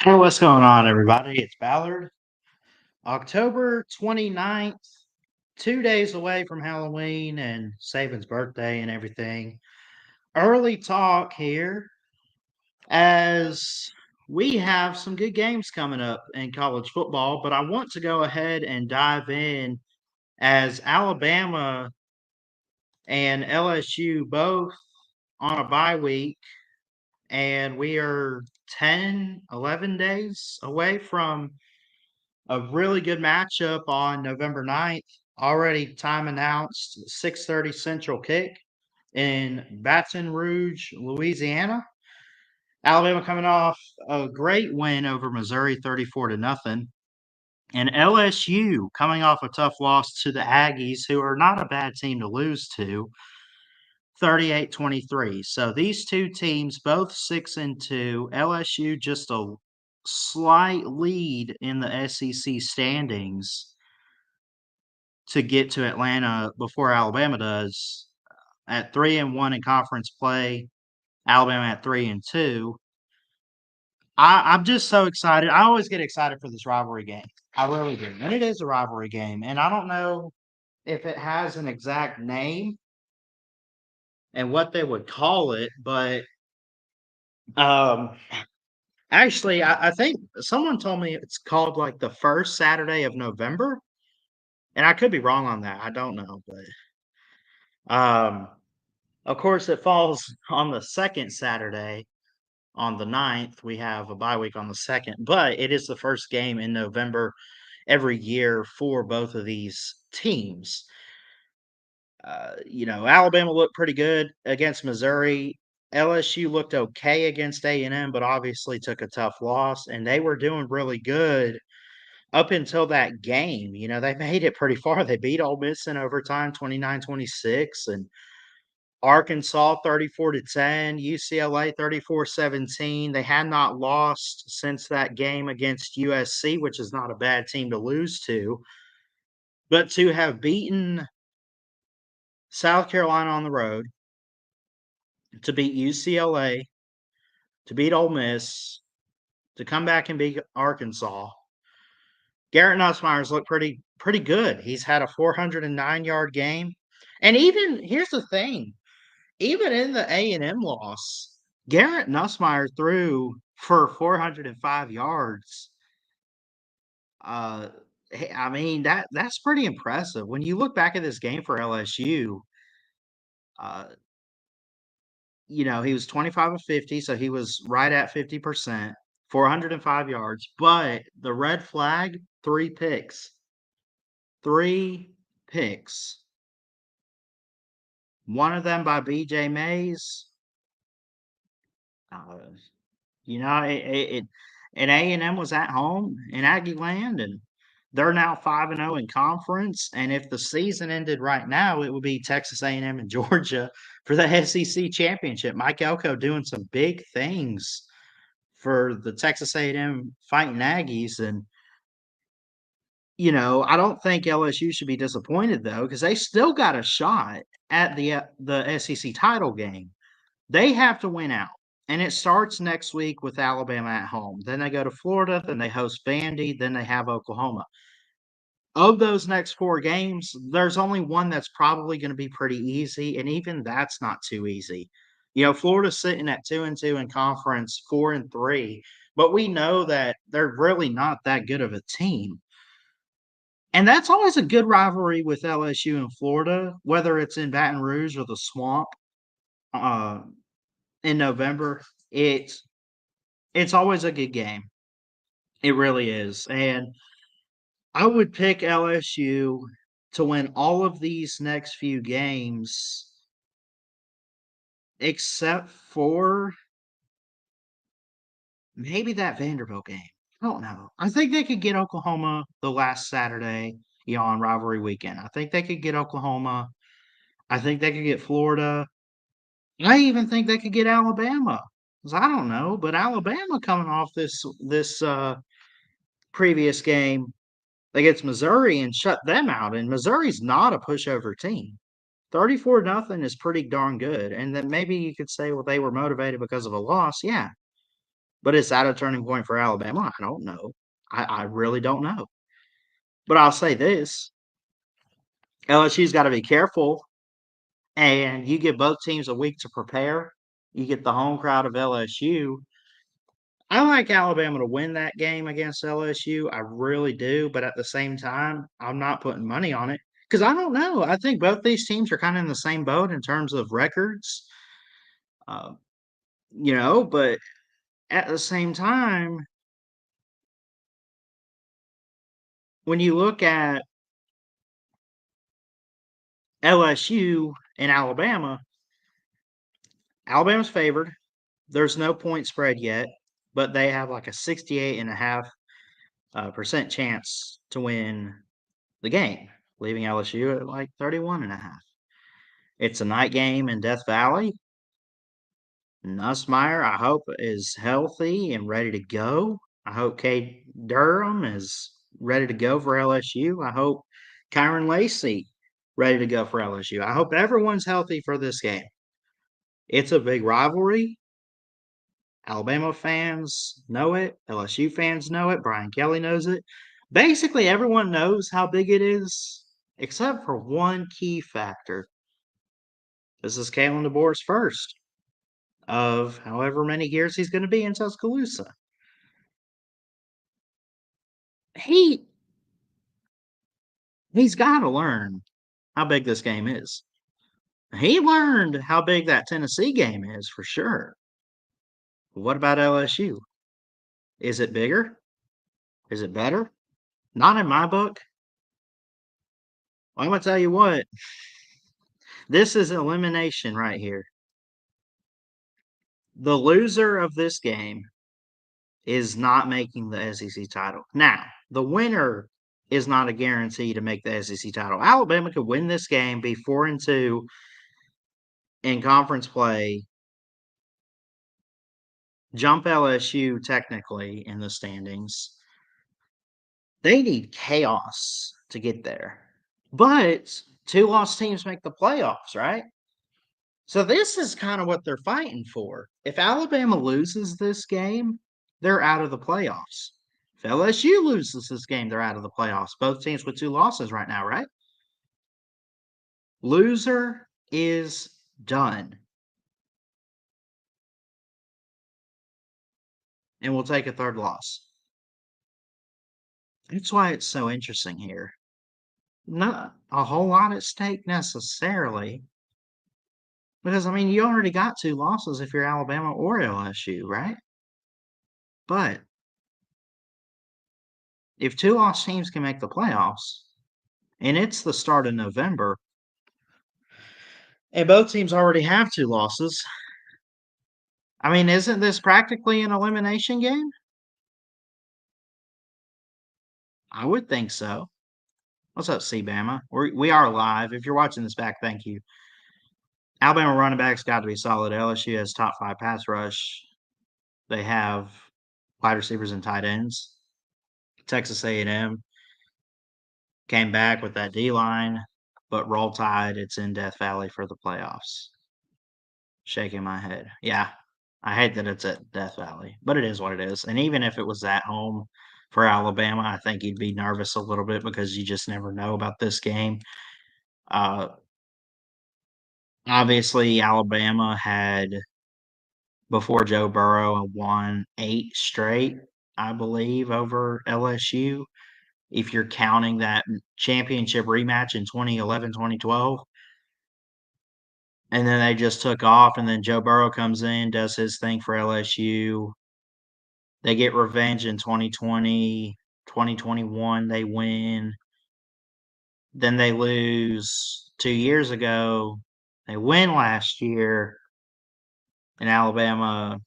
Hey, what's going on, everybody? It's Ballard. October 29th, 2 days away from Halloween and Saban's birthday and everything. Early talk here as we have some good games coming up in college football, but I want to go ahead and dive in as Alabama and LSU both on a bye week, and we are 10, 11 days away from a really good matchup on November 9th. Already time announced, 6:30 Central kick in Baton Rouge, Louisiana. Alabama coming off a great win over Missouri 34 to nothing. And LSU coming off a tough loss to the Aggies, who are not a bad team to lose to, 38-23. So these two teams both 6-2. LSU just a slight lead in the SEC standings to get to Atlanta before Alabama does. At 3-1 in conference play, Alabama at 3-2. I'm just so excited. I always get excited for this rivalry game. I really do. And it is a rivalry game. And I don't know if it has an exact name and what they would call it, but um actually I think someone told me it's called like the first Saturday of November. And I could be wrong on that. I don't know. But of course it falls on the second Saturday on the 9th. We have a bye week on the 2nd, but it is the first game in November every year for both of these teams. Alabama looked pretty good against Missouri. LSU looked okay against A&M, but obviously took a tough loss, and they were doing really good up until that game. They made it pretty far. They beat Ole Miss in overtime 29-26, and Arkansas 34 to 10, UCLA 34-17. They had not lost since that game against USC, which is not a bad team to lose to. But to have beaten South Carolina on the road, to beat UCLA, to beat Ole Miss, to come back and beat Arkansas. Garrett Nussmeier's looked pretty good. He's had a 409-yard game. And even here's the thing, even in the A&M loss, Garrett Nussmeier threw for 405 yards. I mean, that's pretty impressive. When you look back at this game for LSU, uh, he was 25 of 50, so he was right at 50%, 405 yards. But the red flag, 3 picks. 3 picks. One of them by BJ Mays. Uh, and A&M was at home in Aggie land, and they're now 5-0 in conference. And if the season ended right now, it would be Texas A&M and Georgia for the SEC championship. Mike Elko doing some big things for the Texas A&M Fighting Aggies, and I don't think LSU should be disappointed though, because they still got a shot at the SEC title game. They have to win out. And it starts next week with Alabama at home. Then they go to Florida, then they host Vandy, then they have Oklahoma. Of those next 4 games, there's only one that's probably going to be pretty easy, and even that's not too easy. Florida's sitting at 2-2 in conference, 4-3, but we know that they're really not that good of a team. And that's always a good rivalry with LSU and Florida, whether it's in Baton Rouge or the Swamp. In November, it's always a good game. It really is. And I would pick LSU to win all of these next few games except for maybe that Vanderbilt game. I don't know. I think they could get Oklahoma the last Saturday, on rivalry weekend. I think they could get Oklahoma. I think they could get Florida. I even think they could get Alabama. 'Cause I don't know, but Alabama coming off this previous game against Missouri and shut them out, and Missouri's not a pushover team. 34-0 is pretty darn good, and then maybe you could say, well, they were motivated because of a loss. Yeah, But is that a turning point for Alabama? I don't know. I really don't know. But I'll say this, LSU's gotta be careful, and you give both teams a week to prepare. You get the home crowd of LSU. I like Alabama to win that game against LSU, I really do, but at the same time, I'm not putting money on it because I don't know. I think both these teams are kinda in the same boat in terms of records, uh, but at the same time, when you look at LSU and Alabama, Alabama's favored. There's no point spread yet, but they have like a 68.5% chance to win the game, leaving LSU at like 31.5. It's a night game in Death Valley. Nussmeier, I hope, is healthy and ready to go. I hope Cade Durham is ready to go for LSU. I hope Kyron Lacey ready to go for LSU. I hope everyone's healthy for this game. It's a big rivalry. Alabama fans know it. LSU fans know it. Brian Kelly knows it. Basically, everyone knows how big it is, except for one key factor. This is Kalen DeBoer's first of however many years he's going to be in Tuscaloosa. He he's got to learn how big this game is. He learned how big that Tennessee game is for sure. What about LSU? Is it bigger? Is it better? Not in my book. Well, I'm gonna tell you what. This is elimination right here. The loser of this game is not making the SEC title. Now, the winner is not a guarantee to make the SEC title. Alabama could win this game, be 4-2 in conference play, jump LSU technically in the standings. They need chaos to get there. But two lost teams make the playoffs, right? So this is kind of what they're fighting for. If Alabama loses this game, they're out of the playoffs. If LSU loses this game, they're out of the playoffs. Both teams with two losses right now, right? Loser is done. And we'll take a third loss. That's why it's so interesting here. Not a whole lot at stake necessarily. Because, I mean, you already got two losses if you're Alabama or LSU, right? But if two lost teams can make the playoffs, and it's the start of November, and both teams already have two losses, I mean, isn't this practically an elimination game? I would think so. What's up, C-Bama? We are live. If you're watching this back, thank you. Alabama running backs got to be solid. LSU has top 5 pass rush. They have wide receivers and tight ends. Texas A&M came back with that D-line, but Roll Tide, it's in Death Valley for the playoffs. Shaking my head. Yeah, I hate that it's at Death Valley, but it is what it is. And even if it was at home for Alabama, I think you'd be nervous a little bit because you just never know about this game. Uh, Obviously, Alabama had, before Joe Burrow, won 8 straight, I believe, over LSU. If you're counting that championship rematch in 2011, 2012. And then they just took off, and then Joe Burrow comes in, does his thing for LSU. They get revenge in 2020, 2021, they win. Then they lose 2 years ago. They win last year, and Alabama,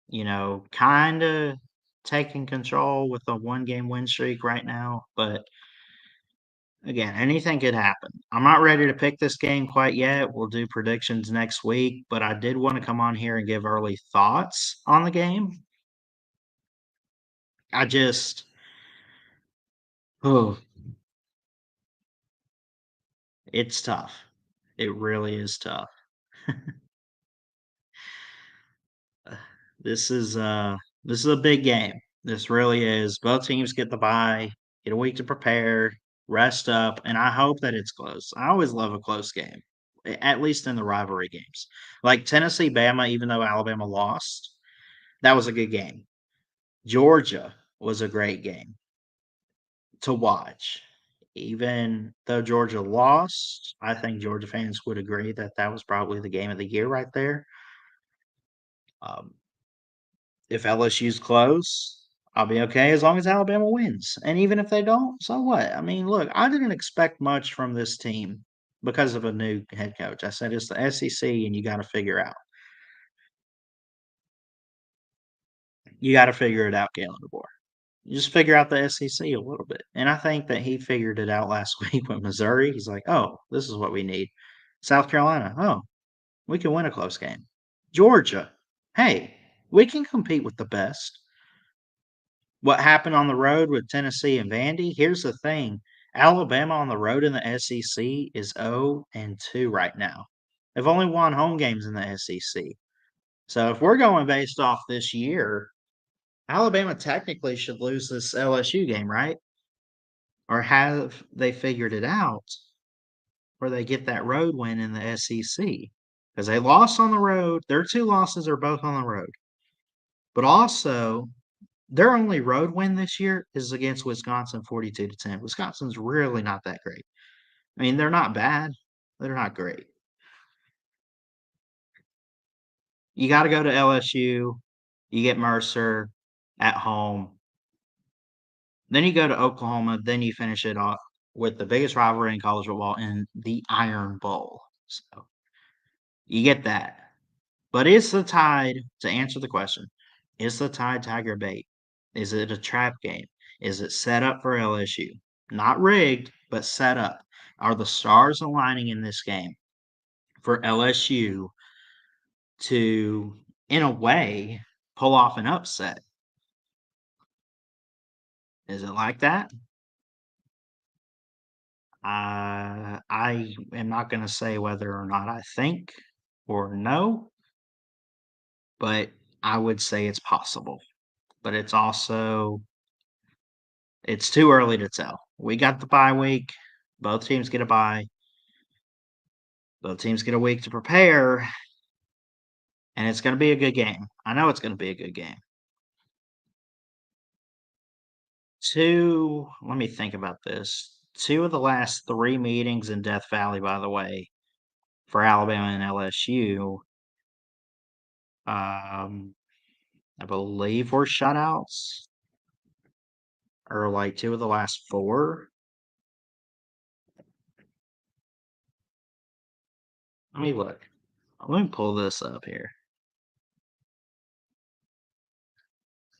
kinda taking control with a one-game win streak right now, but again, anything could happen. I'm not ready to pick this game quite yet. We'll do predictions next week, but I did want to come on here and give early thoughts on the game. I just, oh, it's tough. It really is tough. 'This is. uh, This is a big game. This really is. Both teams get the bye, get a week to prepare, rest up, and I hope that it's close. I always love a close game, at least in the rivalry games. Like Tennessee Bama, even though Alabama lost, that was a good game. Georgia was a great game to watch. Even though Georgia lost, I think Georgia fans would agree that that was probably the game of the year right there. Um, if LSU's close, I'll be okay as long as Alabama wins. And even if they don't, so what? I mean, look, I didn't expect much from this team because of a new head coach. I said it's the SEC and you got to figure out. You got to figure it out, Galen DeBoer. You just figure out the SEC a little bit. And I think that he figured it out last week with Missouri. He's like, oh, this is what we need. South Carolina, oh, we can win a close game. Georgia, hey, we can compete with the best. What happened on the road with Tennessee and Vandy? Here's the thing. Alabama on the road in the SEC is 0-2 right now. They've only won home games in the SEC. So if we're going based off this year, Alabama technically should lose this LSU game, right? Or have they figured it out where they get that road win in the SEC? Because they lost on the road. Their two losses are both on the road. But also, their only road win this year is against Wisconsin 42-10. Wisconsin's really not that great. I mean, they're not bad. They're not great. You got to go to LSU. You get Mercer at home. Then you go to Oklahoma. Then you finish it off with the biggest rivalry in college football in the Iron Bowl. So you get that. But is the Tide, to answer the question, is the Tide Tiger bait? Is it a trap game? Is it set up for LSU? Not rigged, but set up. Are the stars aligning in this game for LSU to, in a way, pull off an upset? Is it like that? I am not going to say whether or not I think or no, but I would say it's possible. But it's also it's too early to tell. We got the bye week. Both teams get a bye. Both teams get a week to prepare, and it's going to be a good game. I know it's going to be a good game. Let me think about this. Two of the last three meetings in Death Valley, by the way, for Alabama and LSU, I believe were shutouts, or like two of the last four. Let me look. Let me pull this up here.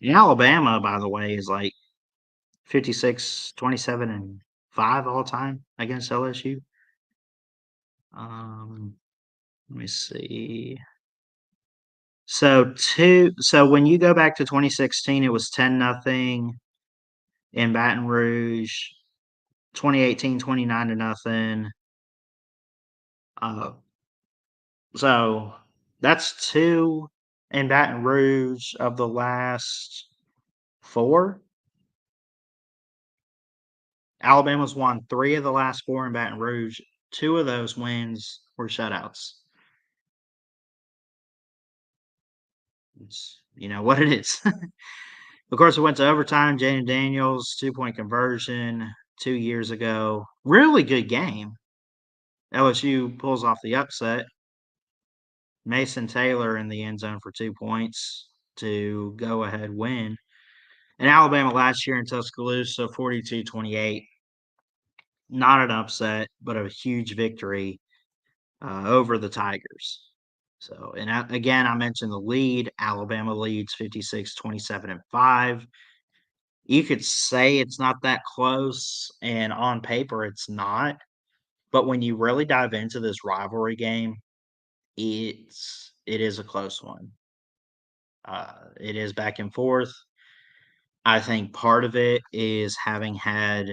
Alabama, by the way, is like 56, 27, and 5 all time against LSU. Let me see. So when you go back to 2016, it was 10-0 in Baton Rouge. 2018, 29-0. So that's two in Baton Rouge of the last four. Alabama's won three of the last four in Baton Rouge. Two of those wins were shutouts. It's what it is. Of course, it went to overtime. Jaden Daniels, 2-point conversion 2 years ago. Really good game. LSU pulls off the upset. Mason Taylor in the end zone for 2 points to go ahead win. And Alabama last year in Tuscaloosa, 42-28. Not an upset, but a huge victory over the Tigers. So, and again, I mentioned the lead. Alabama leads 56, 27, and 5. You could say it's not that close, and on paper it's not. But when you really dive into this rivalry game, it is a close one. It is back and forth. I think part of it is having had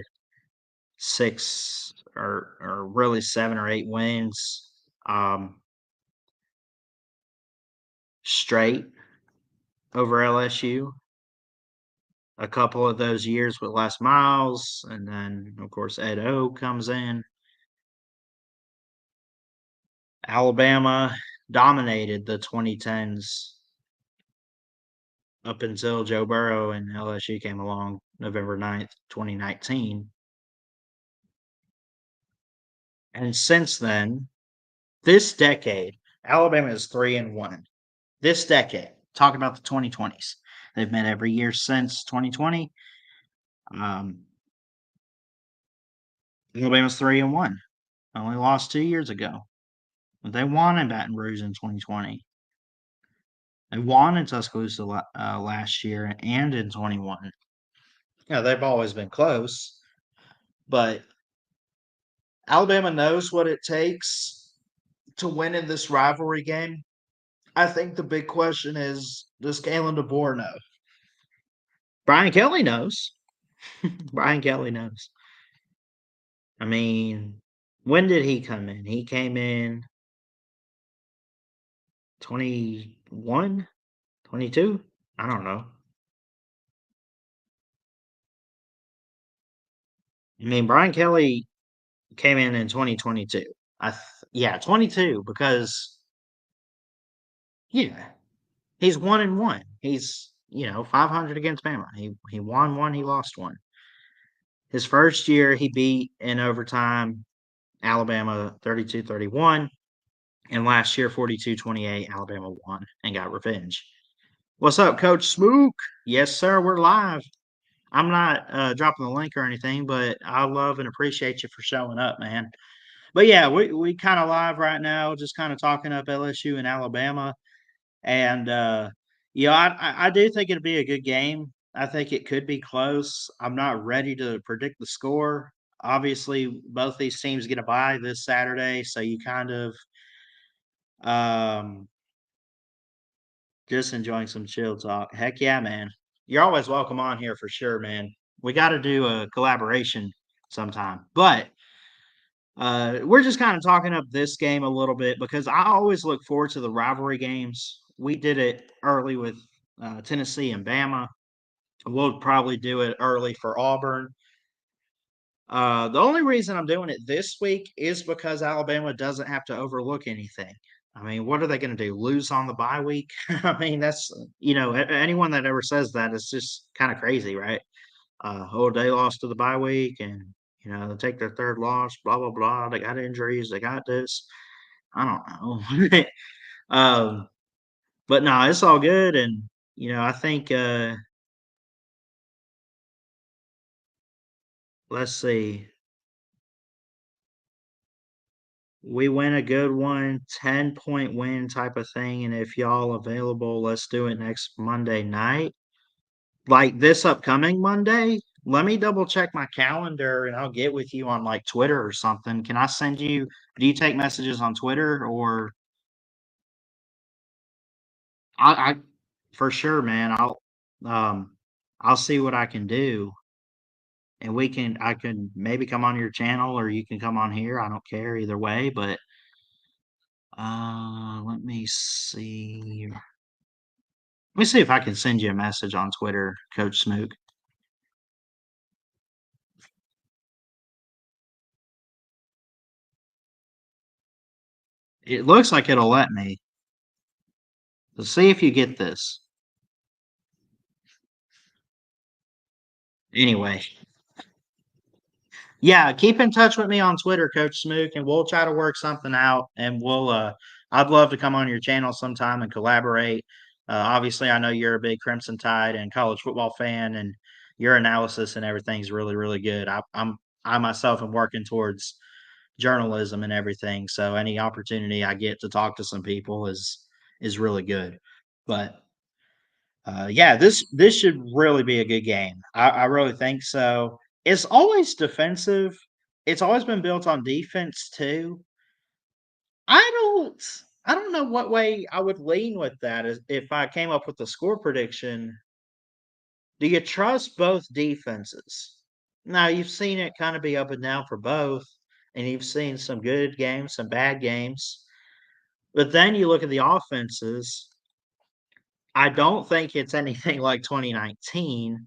6 or really 7 or 8 wins straight over LSU. a couple of those years with Les Miles, and then, of course, Ed O comes in. Alabama dominated the 2010s up until Joe Burrow and LSU came along November 9th, 2019. And since then, this decade, Alabama is 3-1. This decade, talking about the 2020s, they've met every year since 2020. Alabama's 3-1. Only lost 2 years ago. But they won in Baton Rouge in 2020. They won in Tuscaloosa last year and in 21. Yeah, they've always been close, but Alabama knows what it takes to win in this rivalry game. I think the big question is, does Kalen DeBoer know? Brian Kelly knows. Brian Kelly knows. I mean, when did he come in? He came in 21, 22. I don't know. I mean, Brian Kelly came in 2022. Yeah, 22 because yeah, he's 1-1. He's 500 against Bama. He won one, he lost one. His first year, he beat in overtime Alabama 32-31, and last year 42-28, Alabama won and got revenge. What's up, Coach Smook? Yes, sir. We're live. I'm not dropping the link or anything, but I love and appreciate you for showing up, man. But yeah, we kind of live right now, just kind of talking up LSU and Alabama, and I do think it'll be a good game. I think it could be close. I'm not ready to predict the score. Obviously, both these teams get a bye this Saturday, so you kind of um, just enjoying some chill talk. Heck yeah, man! You're always welcome on here for sure, man. We got to do a collaboration sometime, but we're just kind of talking up this game a little bit because I always look forward to the rivalry games. We did it early with Tennessee and Bama. We'll probably do it early for Auburn. The only reason I'm doing it this week is because Alabama doesn't have to overlook anything. I mean, what are they going to do? Lose on the bye week? I mean, that's anyone that ever says that is just kind of crazy, right? Oh, they lost to the bye week, and they take their third loss. Blah blah blah. They got injuries. They got this. I don't know. um, but no, it's all good, and I think let's see. We win a good one, 10-point win type of thing, and if y'all available, let's do it next Monday night. Like this upcoming Monday, let me double check my calendar and I'll get with you on like Twitter or something. Can I send you do you take messages on Twitter or I for sure, man. Um I'll see what I can do and I can maybe come on your channel or you can come on here. I don't care either way, but let me see. Let me see if I can send you a message on Twitter, Coach Smook. It looks like it'll let me. Let's see if you get this. Anyway, yeah, keep in touch with me on Twitter, Coach Smook, and we'll try to work something out. And I'd love to come on your channel sometime and collaborate. Obviously, I know you're a big Crimson Tide and college football fan, and your analysis and everything's really, really good. I myself am working towards journalism and everything, so any opportunity I get to talk to some people is really good. But yeah, this should really be a good game. I really think so. It's always defensive. It's always been built on defense too. I don't I don't know what way I would lean with that if I came up with a score prediction. Do you trust both defenses? Now you've seen it kind of be up and down for both, and you've seen some good games, some bad games. But then you look at the offenses. I don't think it's anything like 2019.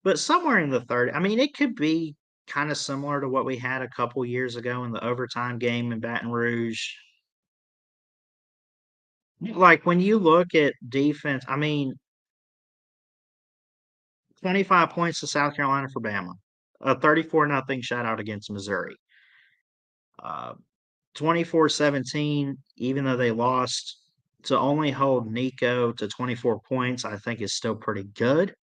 but somewhere in the 30. I mean, it could be kinda similar to what we had a couple years ago in the overtime game in Baton Rouge. Like, when you look at defense, I mean, 25 points to South Carolina for Bama, a 34-0 shutout against Missouri, uh, 24-17, even though they lost, to only hold Nico to 24 points, I think is still pretty good.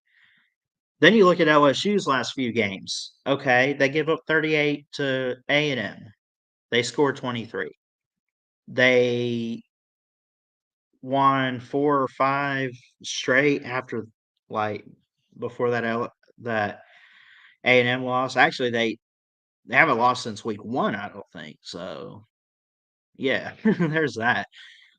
Then you look at LSU's last few games. Okay, they give up 38 to A&M. They scored 23. They won 4 or 5 straight after, like, before that A&M loss. Actually, they haven't lost since week 1, I don't think. So, yeah, there's that.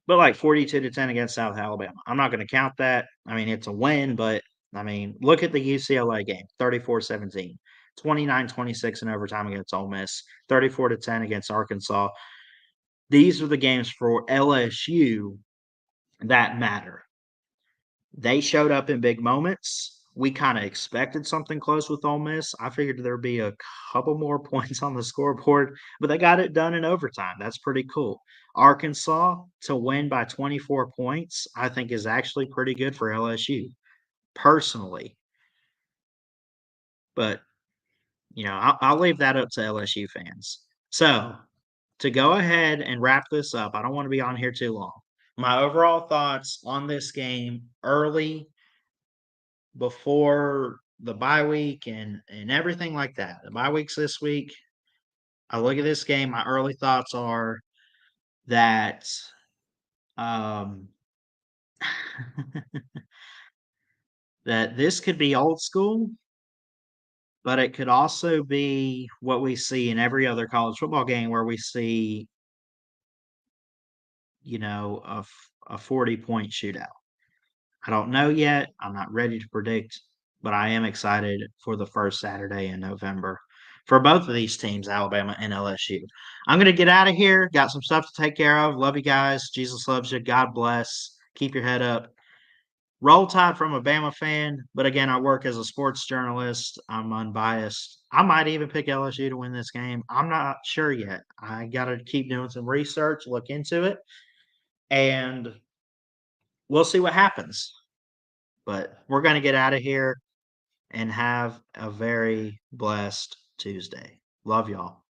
But, like, 42-10 against South Alabama. I'm not gonna count that. I mean, it's a win, but, I mean, look at the UCLA game, 34-17, 29-26 in overtime against Ole Miss, 34-10 against Arkansas. These are the games for LSU that matter. They showed up in big moments. We kinda expected something close with Ole Miss. I figured there'd be a couple more points on the scoreboard, but they got it done in overtime. That's pretty cool. Arkansas to win by 24 points, I think is actually pretty good for LSU, personally. But, I'll leave that up to LSU fans. So, to go ahead and wrap this up, I don't wanna be on here too long. My overall thoughts on this game early before the bye week and everything like that. The bye week's this week. I look at this game, my early thoughts are that, um, that this could be old school, but it could also be what we see in every other college football game where we see, a 40-point shootout. I don't know yet. I'm not ready to predict, but I am excited for the first Saturday in November for both of these teams, Alabama and LSU. I'm going to get out of here. Got some stuff to take care of. Love you guys. Jesus loves you. God bless. Keep your head up. Roll Tide from a Bama fan, but again, I work as a sports journalist. I'm unbiased. I might even pick LSU to win this game. I'm not sure yet. I got to keep doing some research, look into it, and we'll see what happens. But we're going to get out of here and have a very blessed Tuesday. Love y'all.